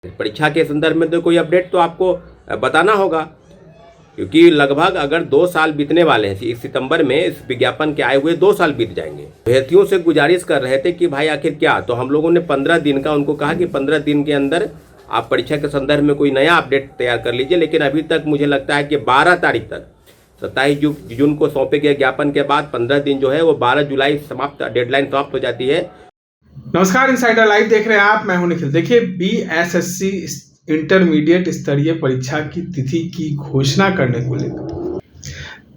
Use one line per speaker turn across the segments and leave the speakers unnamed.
परीक्षा के संदर्भ में तो कोई अपडेट तो आपको बताना होगा, क्योंकि लगभग अगर 2 साल बीतने वाले हैं। इस सितंबर में इस विज्ञापन के आए हुए 2 साल बीत जाएंगे। अभ्यर्थियों से गुजारिश कर रहे थे कि भाई आखिर क्या, तो हम लोगों ने 15 दिन का उनको कहा कि 15 दिन के अंदर आप परीक्षा के संदर्भ में कोई नया अपडेट तैयार कर लीजिए। लेकिन अभी तक मुझे लगता है कि 12 तारीख तक 27 जून को सौंपे गए ज्ञापन के बाद 15 दिन जो है वो 12 जुलाई डेडलाइन समाप्त हो जाती है।
नमस्कार, इनसाइडर लाइव देख रहे हैं आप, मैं हूं निखिल। देखिए, बीएसएससी इंटरमीडिएट स्तरीय परीक्षा की तिथि की घोषणा करने को लेकर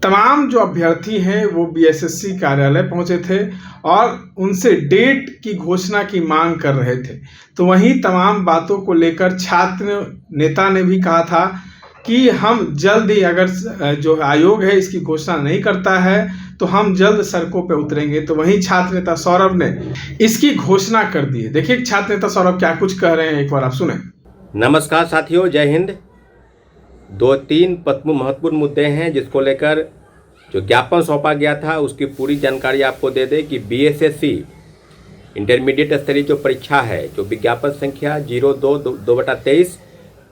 तमाम जो अभ्यर्थी हैं वो बीएसएससी कार्यालय पहुंचे थे और उनसे डेट की घोषणा की मांग कर रहे थे। तो वहीं तमाम बातों को लेकर छात्र नेता ने भी कहा था कि हम जल्द ही, अगर जो आयोग है इसकी घोषणा नहीं करता है तो हम जल्द सड़कों पे उतरेंगे। तो वहीं छात्र नेता सौरभ ने इसकी घोषणा कर दी है। देखिए छात्र नेता सौरभ क्या कुछ कह रहे हैं, एक बार आप सुने।
नमस्कार साथियों, जय हिंद। 2-3 महत्वपूर्ण मुद्दे हैं जिसको लेकर जो ज्ञापन सौंपा गया था उसकी पूरी जानकारी आपको दे दें कि बीएसएससी इंटरमीडिएट स्तरीय जो परीक्षा है, जो विज्ञापन संख्या 02/23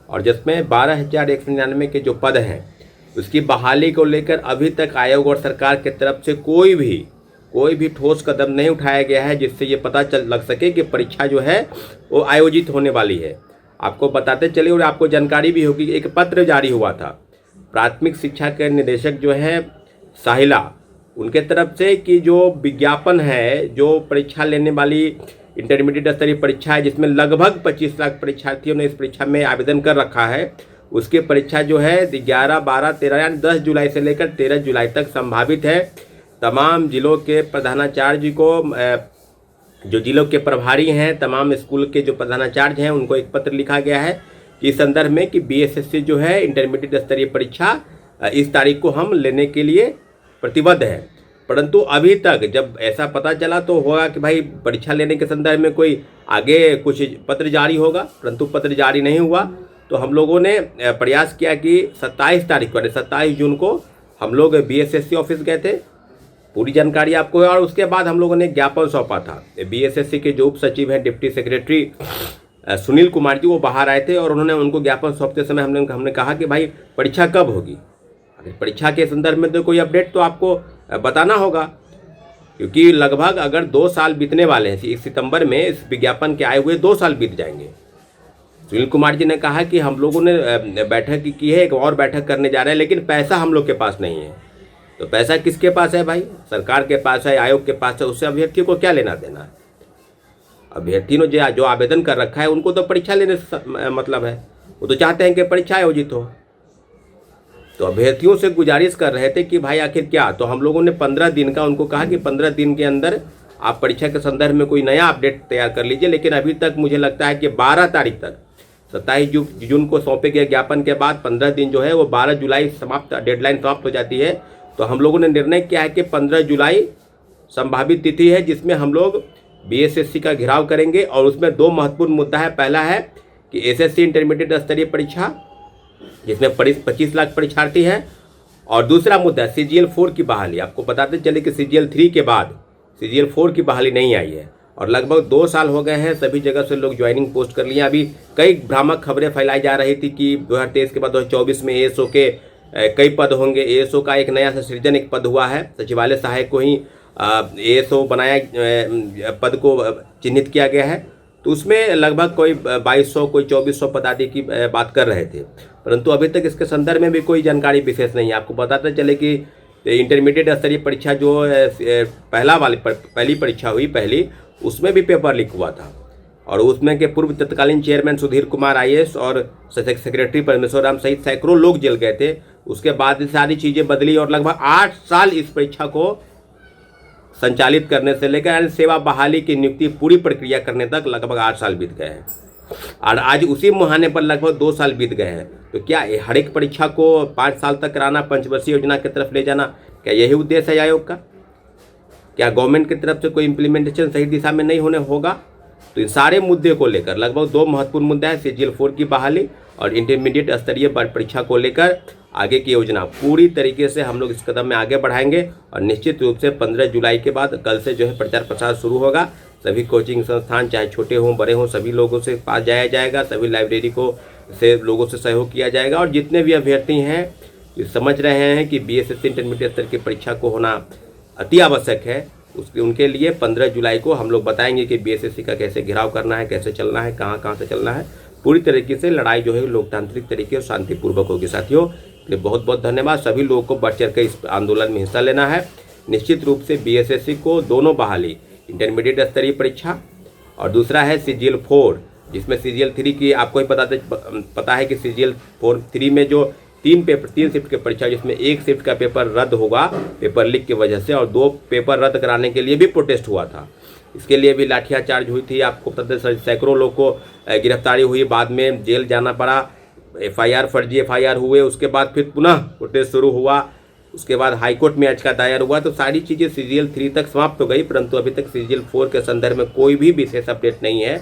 और जिसमें 12,199 के जो पद हैं उसकी बहाली को लेकर अभी तक आयोग और सरकार की तरफ से कोई भी ठोस कदम नहीं उठाया गया है, जिससे ये पता लग सके कि परीक्षा जो है वो आयोजित होने वाली है। आपको बताते चले और आपको जानकारी भी होगी, एक पत्र जारी हुआ था प्राथमिक शिक्षा के निदेशक जो है साहिला, उनके तरफ से कि जो विज्ञापन है, जो परीक्षा लेने वाली इंटरमीडिएट स्तरीय परीक्षा है जिसमें लगभग 25 लाख परीक्षार्थियों ने इस परीक्षा में आवेदन कर रखा है, उसकी परीक्षा जो है 11, 12, 13 यानी 10 जुलाई से लेकर 13 जुलाई तक संभावित है। तमाम जिलों के प्रधानाचार्य को, जो जिलों के प्रभारी हैं, तमाम स्कूल के जो प्रधानाचार्य हैं, उनको एक पत्र लिखा गया है कि इस संदर्भ में कि बीएसएससी जो है इंटरमीडिएट स्तरीय परीक्षा इस तारीख को हम लेने के लिए प्रतिबद्ध है। परंतु अभी तक जब ऐसा पता चला तो होगा कि भाई परीक्षा लेने के संदर्भ में कोई आगे कुछ पत्र जारी होगा, परंतु पत्र जारी नहीं हुआ। तो हम लोगों ने प्रयास किया कि 27 तारीख को, 27 जून को हम लोग बीएसएससी ऑफिस गए थे, पूरी जानकारी आपको है। और उसके बाद हम लोगों ने ज्ञापन सौंपा था। बीएसएससी के जो उप सचिव हैं, डिप्टी सेक्रेटरी सुनील कुमार जी, वो बाहर आए थे और उन्होंने उनको ज्ञापन सौंपते समय हमने कहा कि भाई परीक्षा कब होगी। परीक्षा के संदर्भ में तो कोई अपडेट तो आपको बताना होगा, क्योंकि लगभग अगर 2 साल बीतने वाले हैं। इस सितंबर में इस विज्ञापन के आए हुए 2 साल बीत जाएंगे। सुनील कुमार जी ने कहा कि हम लोगों ने बैठक की है, एक और बैठक करने जा रहे हैं, लेकिन पैसा हम लोग के पास नहीं है। तो पैसा किसके पास है भाई? सरकार के पास है, आयोग के पास है, उससे अभ्यर्थी को क्या लेना देना है? अभ्यर्थी ने जो आवेदन कर रखा है उनको तो परीक्षा लेने से मतलब है, वो तो चाहते हैं कि परीक्षा आयोजित हो। तो अभ्यर्थियों से गुजारिश कर रहे थे कि भाई आखिर क्या, तो हम लोगों ने 15 दिन का उनको कहा कि 15 दिन के अंदर आप परीक्षा के संदर्भ में कोई नया अपडेट तैयार कर लीजिए। लेकिन अभी तक मुझे लगता है कि 12 तारीख तक 27 जून को सौंपे गए ज्ञापन के बाद 15 दिन जो है वो 12 जुलाई डेडलाइन समाप्त हो जाती है। तो हम लोगों ने निर्णय किया है कि 15 जुलाई संभावित तिथि है, जिसमें हम लोग बीएसएससी का घेराव करेंगे। और उसमें 2 महत्वपूर्ण मुद्दा है। पहला है कि एसएससी इंटरमीडिएट स्तरीय परीक्षा जिसमें 25 लाख परीक्षार्थी हैं, और दूसरा मुद्दा CGL 4 की बहाली। आपको बताते चले कि CGL 3 के बाद CGL 4 की बहाली नहीं आई है और लगभग 2 साल हो गए हैं, सभी जगह से लोग ज्वाइनिंग पोस्ट कर लिए। अभी कई भ्रामक खबरें फैलाई जा रही थी कि 2023 के बाद 2024 में ASO के कई पद होंगे। ASO का एक नया सृजन एक पद हुआ है, सचिवालय सहायक को ही ASO बनाया, पद को चिन्हित किया गया है। तो उसमें लगभग कोई 2200 कोई 2400 पदाधिकारी की बात कर रहे थे, परंतु अभी तक इसके संदर्भ में भी कोई जानकारी विशेष नहीं है। आपको बताते चले कि इंटरमीडिएट स्तरीय परीक्षा जो पहली परीक्षा हुई, उसमें भी पेपर लीक हुआ था और उसमें के पूर्व तत्कालीन चेयरमैन सुधीर कुमार IAS और सेक्रेटरी परमेश्वर राम सहित सैकड़ों लोग जेल गए थे। उसके बाद सारी चीज़ें बदली और लगभग 8 साल इस परीक्षा को संचालित करने से लेकर सेवा बहाली की नियुक्ति पूरी प्रक्रिया करने तक लगभग 8 साल बीत गए हैं और आज उसी मुहाने पर लगभग 2 साल बीत गए हैं। तो क्या हर एक परीक्षा को 5 साल तक कराना, पंचवर्षीय योजना की तरफ ले जाना, क्या यही उद्देश्य है आयोग का? क्या गवर्नमेंट की तरफ से कोई इम्प्लीमेंटेशन सही दिशा में नहीं होने होगा? तो इन सारे मुद्दे को लेकर लगभग 2 महत्वपूर्ण मुद्दा है, CGL 4 की बहाली और इंटरमीडिएट स्तरीय परीक्षा को लेकर आगे की योजना पूरी तरीके से हम लोग इस कदम में आगे बढ़ाएंगे। और निश्चित रूप से 15 जुलाई के बाद कल से जो है प्रचार प्रसार शुरू होगा। सभी कोचिंग संस्थान चाहे छोटे हों बड़े हों सभी लोगों से पास जाया जाएगा, सभी लाइब्रेरी को से लोगों से सहयोग किया जाएगा। और जितने भी अभ्यर्थी हैं ये समझ रहे हैं कि बीएसएससी इंटरमीडिएट स्तर की परीक्षा को होना अति आवश्यक है, उनके लिए 15 जुलाई को हम लोग बताएंगे कि बीएसएससी का कैसे घेराव करना है, कैसे चलना है, कहाँ से चलना है। पूरी तरीके से लड़ाई जो है लोकतांत्रिक तरीके और शांतिपूर्वक होगी। साथियों ये बहुत बहुत धन्यवाद। सभी लोगों को बढ़ चढ़ कर इस आंदोलन में हिस्सा लेना है। निश्चित रूप से बीएसएससी को दोनों बहाली, इंटरमीडिएट स्तरीय परीक्षा और दूसरा है CGL 4, जिसमें CGL 3 की आपको ही पता है कि CGL 3 में जो 3 शिफ्ट की परीक्षा, जिसमें एक शिफ्ट का पेपर रद्द होगा पेपर लीक की वजह से, और 2 पेपर रद्द कराने के लिए भी प्रोटेस्ट हुआ था। इसके लिए भी लाठियाचार्ज हुई थी, आपको पता है सैकड़ों लोग को गिरफ्तारी हुई, बाद में जेल जाना पड़ा, FIR फर्जी FIR हुए, उसके बाद फिर पुनः प्रोटेस्ट शुरू हुआ, उसके बाद हाईकोर्ट में याचिका दायर हुआ। तो सारी चीज़ें CGL 3 तक समाप्त हो गई, परंतु अभी तक CGL 4 के संदर्भ में कोई भी विशेष अपडेट नहीं है।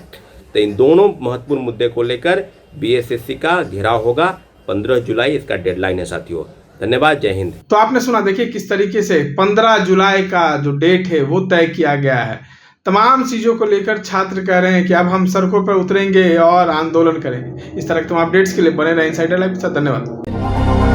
तो इन दोनों महत्वपूर्ण मुद्दे को लेकर बीएसएससी का घेराव होगा। 15 जुलाई इसका डेडलाइन है साथियों। धन्यवाद, जय हिंद।
तो आपने सुना, देखिए किस तरीके से 15 जुलाई का जो डेट है वो तय किया गया है। तमाम चीज़ों को लेकर छात्र कह रहे हैं कि अब हम सड़कों पर उतरेंगे और आंदोलन करेंगे। इस तरह के तमाम अपडेट्स के लिए बने रहें इनसाइडर लाइव के साथ। धन्यवाद।